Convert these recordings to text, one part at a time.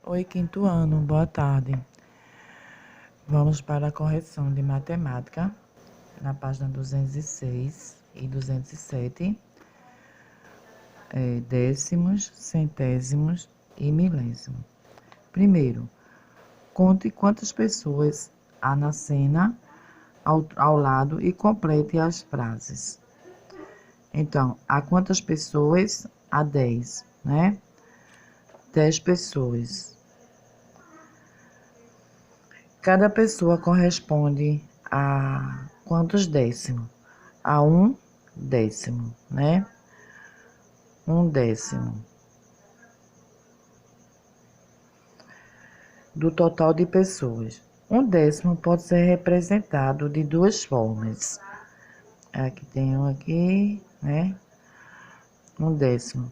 Oi, quinto ano, boa tarde. Vamos para a correção de matemática, na página 206 e 207, décimos, centésimos e milésimo. Primeiro, conte quantas pessoas há na cena ao lado e complete as frases. Então, há quantas pessoas? Há 10, né? 10 pessoas. Cada pessoa corresponde a quantos décimos? A 1/10, né? 1/10 do total de pessoas. 1/10 pode ser representado de duas formas. Aqui tem um aqui, né? 1/10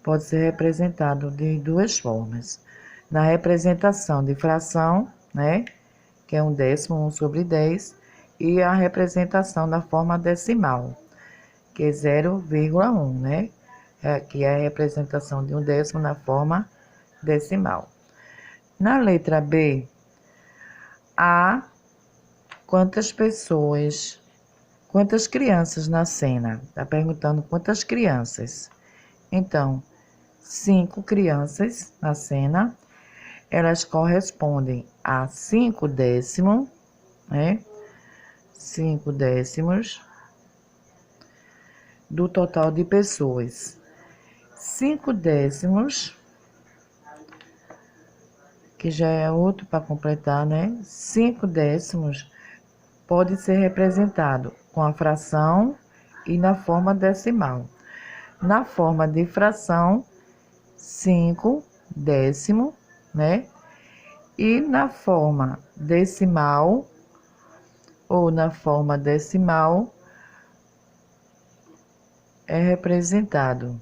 pode ser representado de duas formas. Na representação de fração, né? Que é 1/10, 1/10, e a representação da forma decimal, que é 0,1, né? Que é a representação de 1/10 na forma decimal. Na letra B, há quantas pessoas, quantas crianças na cena? Está perguntando quantas crianças. Então, 5 crianças na cena, elas correspondem a 5/10, né? 5/10 do total de pessoas. 5/10, que já é outro para completar, né? 5/10 pode ser representado com a fração e na forma decimal. Na forma de fração, 5/10, né? E na forma decimal, ou na forma decimal, é representado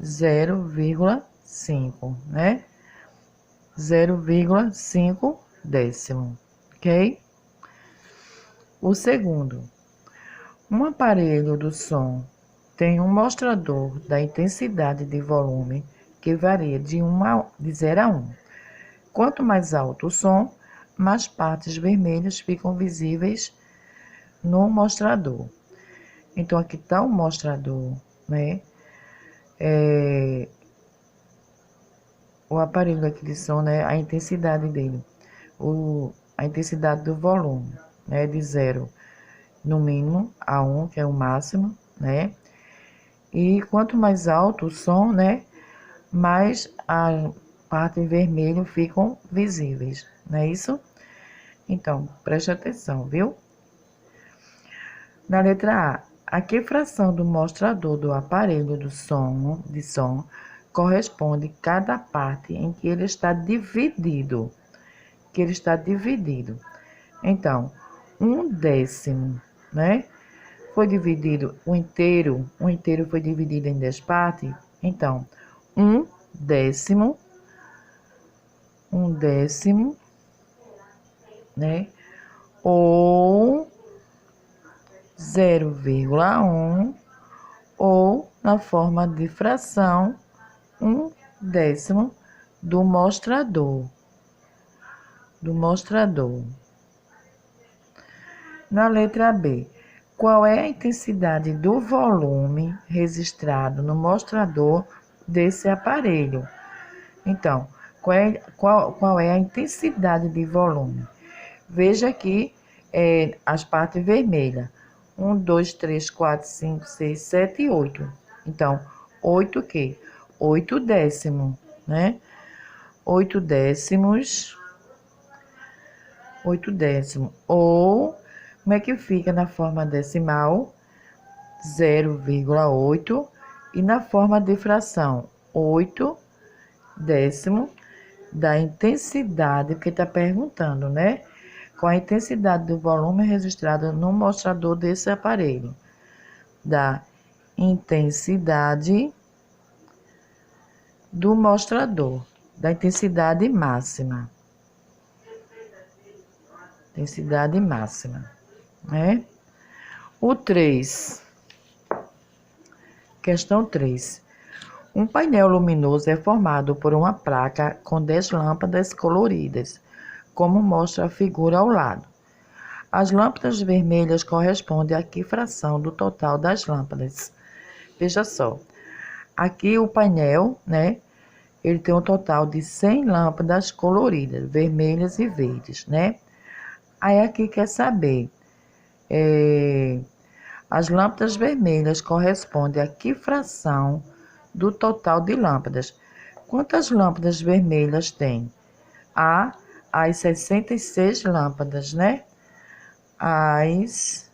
0,5, né? 0,5 décimo, ok? O segundo, um aparelho do som tem um mostrador da intensidade de volume que varia de 0 a 1. Quanto mais alto o som, mais partes vermelhas ficam visíveis no mostrador. Então, aqui está o mostrador, né? O aparelho aqui de som, né? A intensidade dele, a intensidade do volume, né? De 0 no mínimo a 1, que é o máximo, né? E quanto mais alto o som, né? Mais a parte vermelha ficam visíveis, não é isso? Então, preste atenção, viu? Na letra A que fração do mostrador do aparelho de som corresponde cada parte em que ele está dividido? Então, 1/10, né? Foi dividido o inteiro foi dividido em 10 partes. Então, 1/10, né? Ou 0,1, ou na forma de fração, 1/10 do mostrador. Na letra B, qual é a intensidade do volume registrado no mostrador desse aparelho? Então, qual é a intensidade de volume? Veja aqui as partes vermelhas. 1, 2, 3, 4, 5, 6, 7 e 8. Então, 8 o quê? 8/10, né? 8/10. Ou, como é que fica na forma decimal? 0,8. E na forma de fração, 8/10 da intensidade, porque está perguntando, né? Qual a intensidade do volume registrado no mostrador desse aparelho? Da intensidade do mostrador, da intensidade máxima. Né? O 3, questão 3. Um painel luminoso é formado por uma placa com 10 lâmpadas coloridas, como mostra a figura ao lado. As lâmpadas vermelhas correspondem a que fração do total das lâmpadas? Veja só, aqui o painel, né? Ele tem um total de 100 lâmpadas coloridas, vermelhas e verdes, né? Aí aqui quer saber, as lâmpadas vermelhas correspondem a que fração do total de lâmpadas? Quantas lâmpadas vermelhas tem? As 66 lâmpadas, né? As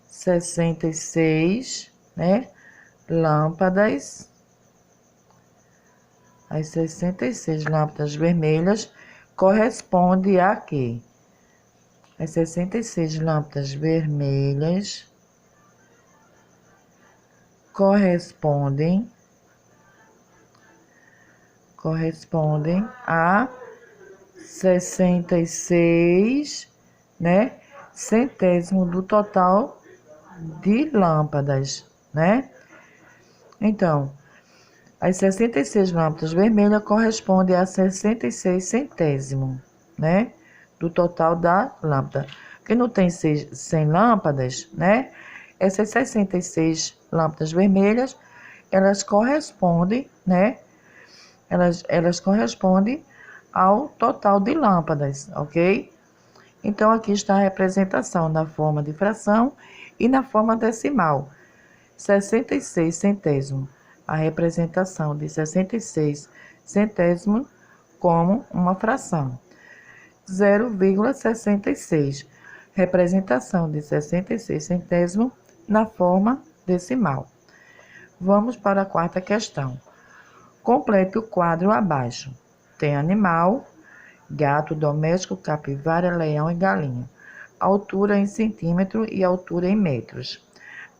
66, né? Lâmpadas. As 66 lâmpadas vermelhas corresponde a quê? As 66 lâmpadas vermelhas correspondem a 66, né? Centésimo do total de lâmpadas, né? Então, as 66 lâmpadas vermelhas correspondem a 66 centésimo, né? Do total da lâmpada. Porque não tem 100 lâmpadas, né? Essas 66 lâmpadas vermelhas, elas correspondem, né? Elas correspondem ao total de lâmpadas, ok? Então, aqui está a representação na forma de fração e na forma decimal. 66 centésimo, a representação de 66 centésimo como uma fração. 0,66, representação de 66 centésimo na forma decimal. Vamos para a quarta questão. Complete o quadro abaixo. Tem animal, gato doméstico, capivara, leão e galinha. Altura em centímetro e altura em metros.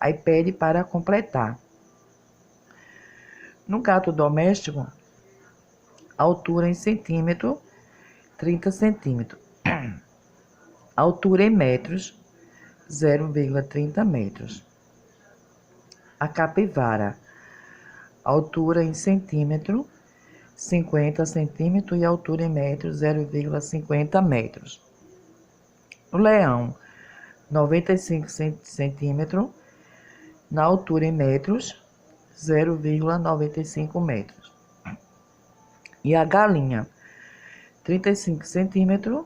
Aí pede para completar. No gato doméstico, altura em centímetro, 30 centímetros. Altura em metros, 0,30 metros. A capivara, altura em centímetro, 50 centímetros e altura em metros, 0,50 metros. O leão, 95 centímetros, na altura em metros, 0,95 metros. E a galinha, 35 centímetros,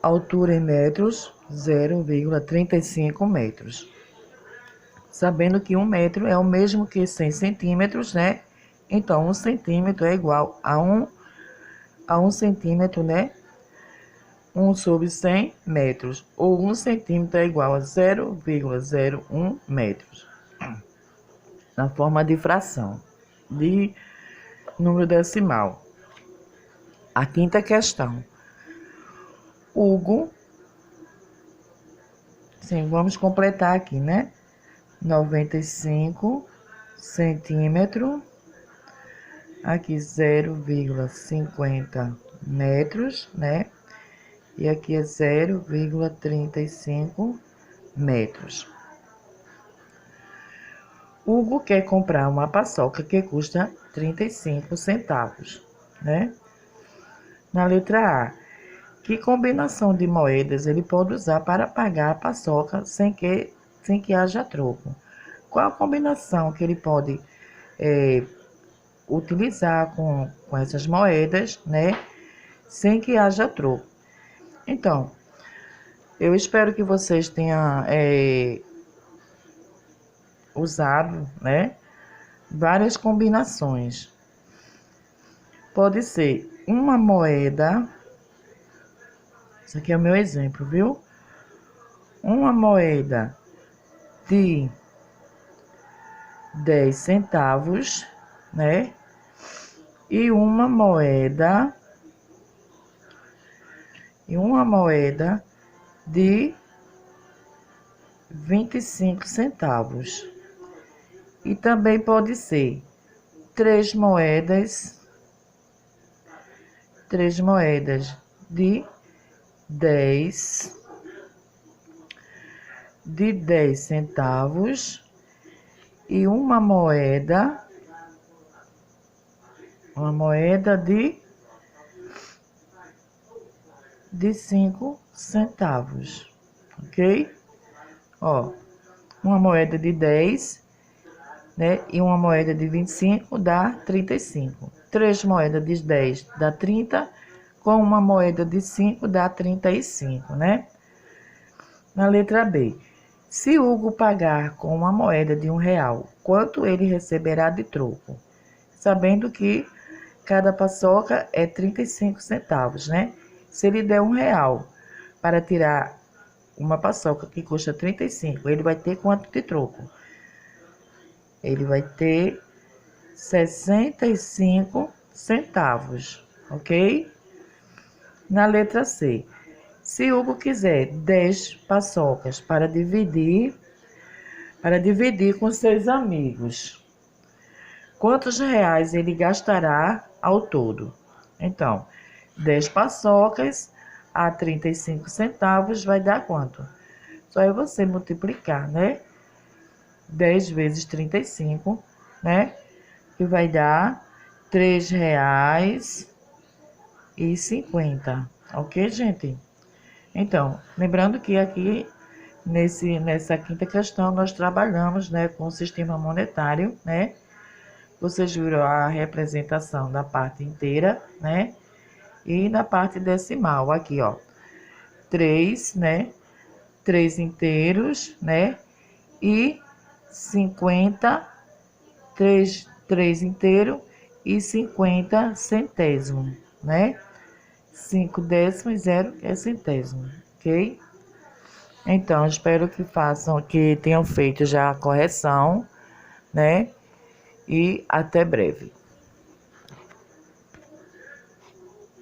altura em metros, 0,35 metros. Sabendo que 1 metro é o mesmo que 100 centímetros, né? Então, 1 centímetro é igual a 1 centímetro, né? 1 sobre 100 metros. Ou 1 centímetro é igual a 0,01 metros. Na forma de fração, de número decimal. A quinta questão. Hugo, sim, vamos completar aqui, né? 95 centímetros, aqui 0,50 metros, né? E aqui é 0,35 metros. Hugo quer comprar uma paçoca que custa 35 centavos, né? Na letra A, que combinação de moedas ele pode usar para pagar a paçoca sem que haja troco? Qual a combinação que ele pode utilizar com essas moedas, né? Sem que haja troco. Então, eu espero que vocês tenham usado, né? Várias combinações. Pode ser uma moeda. Isso aqui é o meu exemplo, viu? Uma moeda de 10 centavos, né? E uma moeda de 25 centavos. E também pode ser três moedas de 10 centavos e uma moeda de 5 centavos, ok? Ó, uma moeda de 10, né? E uma moeda de 25 dá 35. 3 moedas de 10 dá 30, com uma moeda de 5 dá 35, né? Na letra B, se Hugo pagar com uma moeda de R$1, quanto ele receberá de troco? Sabendo que cada paçoca é 35 centavos, né? Se ele der R$1 para tirar uma paçoca que custa 35, ele vai ter quanto de troco? Ele vai ter 65 centavos, ok? Na letra C, se Hugo quiser 10 paçocas para dividir com seus amigos, quantos reais ele gastará ao todo? Então, 10 paçocas a 35 centavos vai dar quanto? Só é você multiplicar, né? 10 vezes 35, né? Que vai dar R$3,50. Ok, gente? Então, lembrando que aqui nessa quinta questão nós trabalhamos, né, com o sistema monetário, né? Vocês viram a representação da parte inteira, né? E na parte decimal, aqui, ó. 3, né? 3 inteiros, né? E 50, 3 inteiro e 50 centésimo, né? 5 décimos, 0 é centésimo, ok? Então, espero que tenham feito já a correção, né? E até breve.